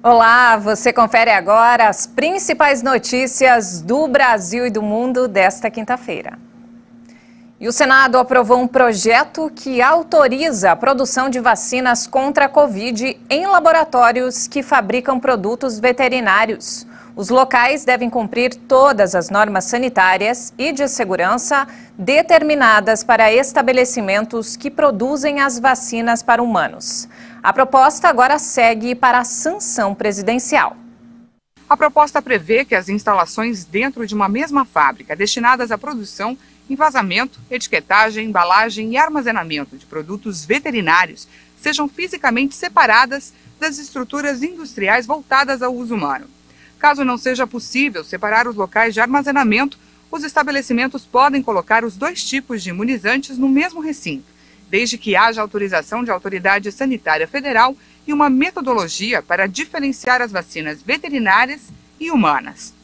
Olá, você confere agora as principais notícias do Brasil e do mundo desta quinta-feira. E o Senado aprovou um projeto que autoriza a produção de vacinas contra a Covid em laboratórios que fabricam produtos veterinários. Os locais devem cumprir todas as normas sanitárias e de segurança determinadas para estabelecimentos que produzem as vacinas para humanos. A proposta agora segue para a sanção presidencial. A proposta prevê que as instalações dentro de uma mesma fábrica destinadas à produção, envasamento, etiquetagem, embalagem e armazenamento de produtos veterinários sejam fisicamente separadas das estruturas industriais voltadas ao uso humano. Caso não seja possível separar os locais de armazenamento, os estabelecimentos podem colocar os dois tipos de imunizantes no mesmo recinto, desde que haja autorização de autoridade sanitária federal e uma metodologia para diferenciar as vacinas veterinárias e humanas.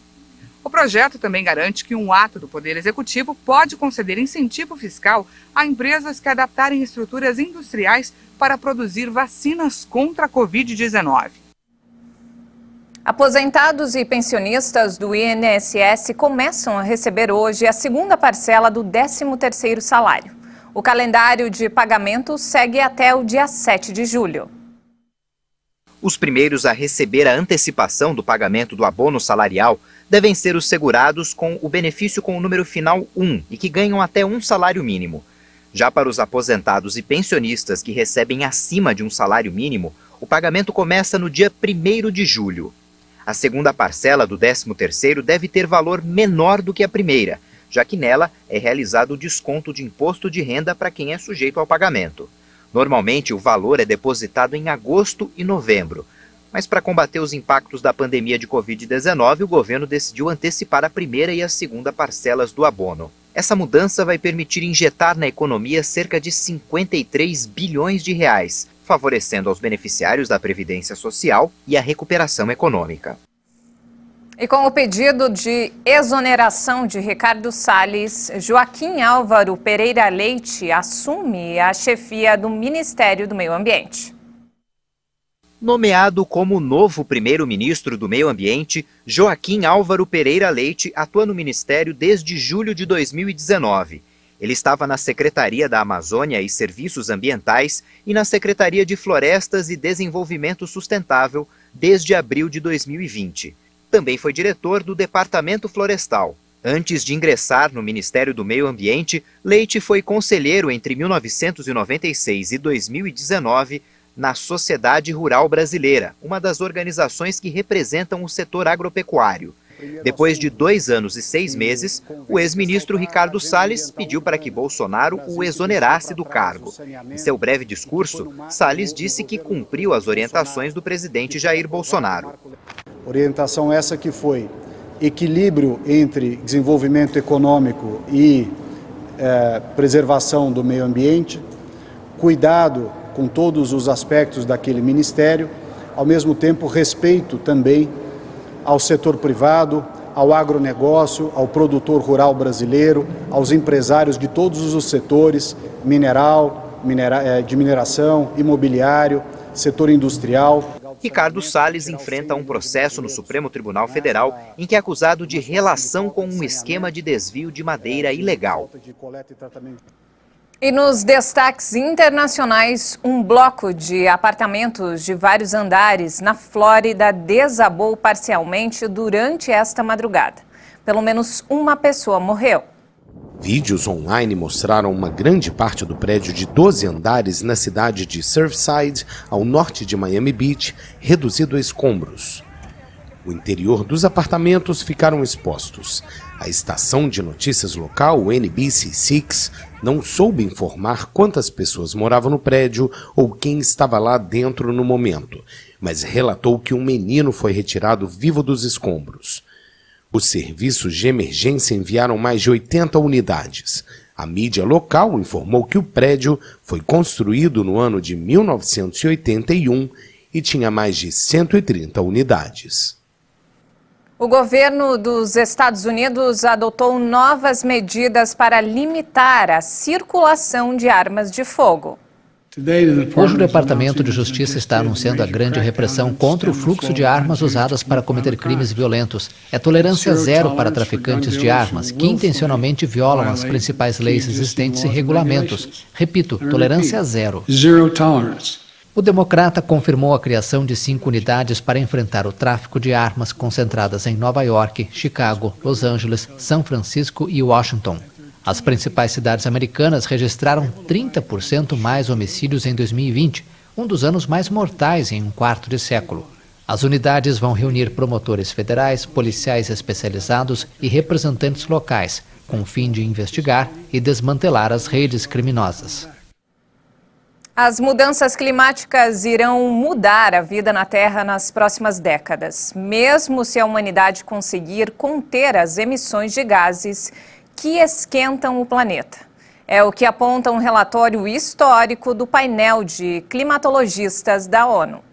O projeto também garante que um ato do Poder Executivo pode conceder incentivo fiscal a empresas que adaptarem estruturas industriais para produzir vacinas contra a Covid-19. Aposentados e pensionistas do INSS começam a receber hoje a segunda parcela do 13º salário. O calendário de pagamento segue até o dia 7 de julho. Os primeiros a receber a antecipação do pagamento do abono salarial devem ser os segurados com o benefício com o número final 1 e que ganham até um salário mínimo. Já para os aposentados e pensionistas que recebem acima de um salário mínimo, o pagamento começa no dia 1º de julho. A segunda parcela do 13º deve ter valor menor do que a primeira, já que nela é realizado o desconto de imposto de renda para quem é sujeito ao pagamento. Normalmente, o valor é depositado em agosto e novembro, mas para combater os impactos da pandemia de Covid-19, o governo decidiu antecipar a primeira e a segunda parcelas do abono. Essa mudança vai permitir injetar na economia cerca de 53 bilhões de reais, favorecendo aos beneficiários da Previdência Social e a recuperação econômica. E com o pedido de exoneração de Ricardo Salles, Joaquim Álvaro Pereira Leite assume a chefia do Ministério do Meio Ambiente. Nomeado como novo primeiro-ministro do Meio Ambiente, Joaquim Álvaro Pereira Leite atua no Ministério desde julho de 2019. Ele estava na Secretaria da Amazônia e Serviços Ambientais e na Secretaria de Florestas e Desenvolvimento Sustentável desde abril de 2020. Também foi diretor do Departamento Florestal. Antes de ingressar no Ministério do Meio Ambiente, Leite foi conselheiro entre 1996 e 2019 na Sociedade Rural Brasileira, uma das organizações que representam o setor agropecuário. Depois de 2 anos e 6 meses, o ex-ministro Ricardo Salles pediu para que Bolsonaro o exonerasse do cargo. Em seu breve discurso, Salles disse que cumpriu as orientações do presidente Jair Bolsonaro. Orientação essa que foi equilíbrio entre desenvolvimento econômico e preservação do meio ambiente, cuidado com todos os aspectos daquele ministério, ao mesmo tempo respeito também ao setor privado, ao agronegócio, ao produtor rural brasileiro, aos empresários de todos os setores, de mineração, imobiliário, setor industrial. Ricardo Salles enfrenta um processo no Supremo Tribunal Federal em que é acusado de relação com um esquema de desvio de madeira ilegal. E nos destaques internacionais, um bloco de apartamentos de vários andares na Flórida desabou parcialmente durante esta madrugada. Pelo menos uma pessoa morreu. Vídeos online mostraram uma grande parte do prédio de 12 andares na cidade de Surfside, ao norte de Miami Beach, reduzido a escombros. O interior dos apartamentos ficaram expostos. A estação de notícias local, o NBC6, não soube informar quantas pessoas moravam no prédio ou quem estava lá dentro no momento, mas relatou que um menino foi retirado vivo dos escombros. Os serviços de emergência enviaram mais de 80 unidades. A mídia local informou que o prédio foi construído no ano de 1981 e tinha mais de 130 unidades. O governo dos Estados Unidos adotou novas medidas para limitar a circulação de armas de fogo. Hoje o Departamento de Justiça está anunciando a grande repressão contra o fluxo de armas usadas para cometer crimes violentos. É tolerância zero para traficantes de armas que intencionalmente violam as principais leis existentes e regulamentos. Repito, tolerância zero. O democrata confirmou a criação de 5 unidades para enfrentar o tráfico de armas concentradas em Nova York, Chicago, Los Angeles, São Francisco e Washington. As principais cidades americanas registraram 30% mais homicídios em 2020, um dos anos mais mortais em um quarto de século. As unidades vão reunir promotores federais, policiais especializados e representantes locais, com o fim de investigar e desmantelar as redes criminosas. As mudanças climáticas irão mudar a vida na Terra nas próximas décadas, mesmo se a humanidade conseguir conter as emissões de gases que esquentam o planeta. É o que aponta um relatório histórico do painel de climatologistas da ONU.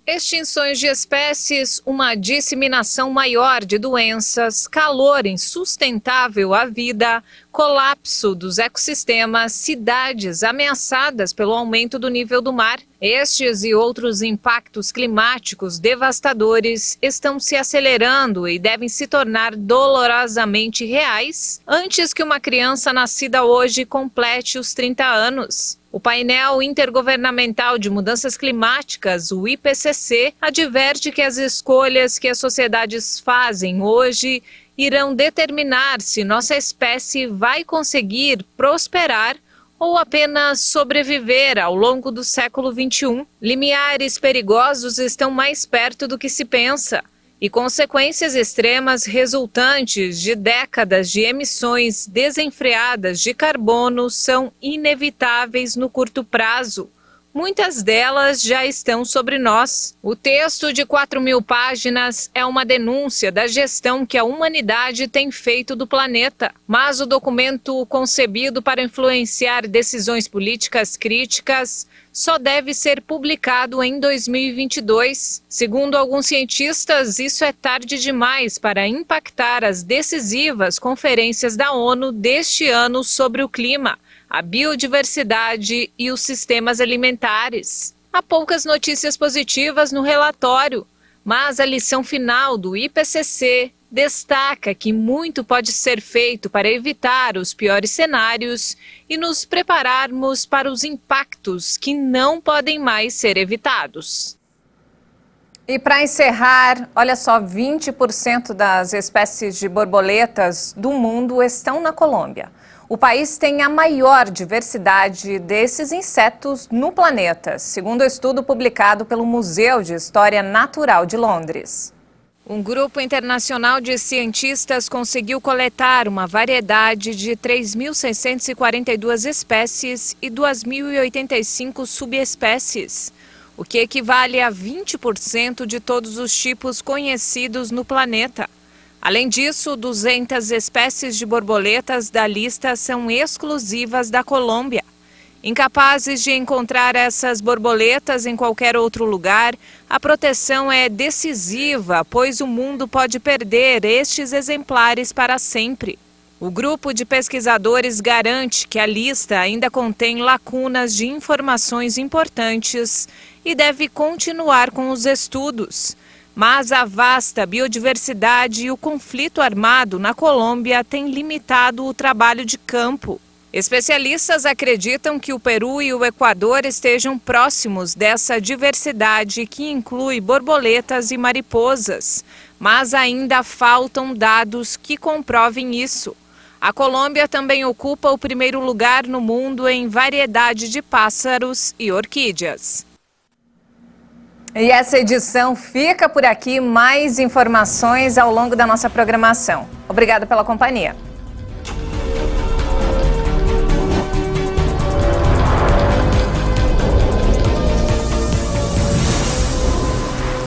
Extinções de espécies, uma disseminação maior de doenças, calor insustentável à vida, colapso dos ecossistemas, cidades ameaçadas pelo aumento do nível do mar. Estes e outros impactos climáticos devastadores estão se acelerando e devem se tornar dolorosamente reais antes que uma criança nascida hoje complete os 30 anos. O painel intergovernamental de mudanças climáticas, o IPCC, adverte que as escolhas que as sociedades fazem hoje irão determinar se nossa espécie vai conseguir prosperar ou apenas sobreviver ao longo do século XXI. Limiares perigosos estão mais perto do que se pensa. E consequências extremas resultantes de décadas de emissões desenfreadas de carbono são inevitáveis no curto prazo. Muitas delas já estão sobre nós. O texto de 4.000 páginas é uma denúncia da gestão que a humanidade tem feito do planeta. Mas o documento concebido para influenciar decisões políticas críticas só deve ser publicado em 2022. Segundo alguns cientistas, isso é tarde demais para impactar as decisivas conferências da ONU deste ano sobre o clima, a biodiversidade e os sistemas alimentares. Há poucas notícias positivas no relatório, mas a lição final do IPCC destaca que muito pode ser feito para evitar os piores cenários e nos prepararmos para os impactos que não podem mais ser evitados. E para encerrar, olha só, 20% das espécies de borboletas do mundo estão na Colômbia. O país tem a maior diversidade desses insetos no planeta, segundo o estudo publicado pelo Museu de História Natural de Londres. Um grupo internacional de cientistas conseguiu coletar uma variedade de 3.642 espécies e 2.085 subespécies, o que equivale a 20% de todos os tipos conhecidos no planeta. Além disso, 200 espécies de borboletas da lista são exclusivas da Colômbia. Incapazes de encontrar essas borboletas em qualquer outro lugar, a proteção é decisiva, pois o mundo pode perder estes exemplares para sempre. O grupo de pesquisadores garante que a lista ainda contém lacunas de informações importantes e deve continuar com os estudos. Mas a vasta biodiversidade e o conflito armado na Colômbia têm limitado o trabalho de campo. Especialistas acreditam que o Peru e o Equador estejam próximos dessa diversidade que inclui borboletas e mariposas, mas ainda faltam dados que comprovem isso. A Colômbia também ocupa o primeiro lugar no mundo em variedade de pássaros e orquídeas. E essa edição fica por aqui. Mais informações ao longo da nossa programação. Obrigada pela companhia.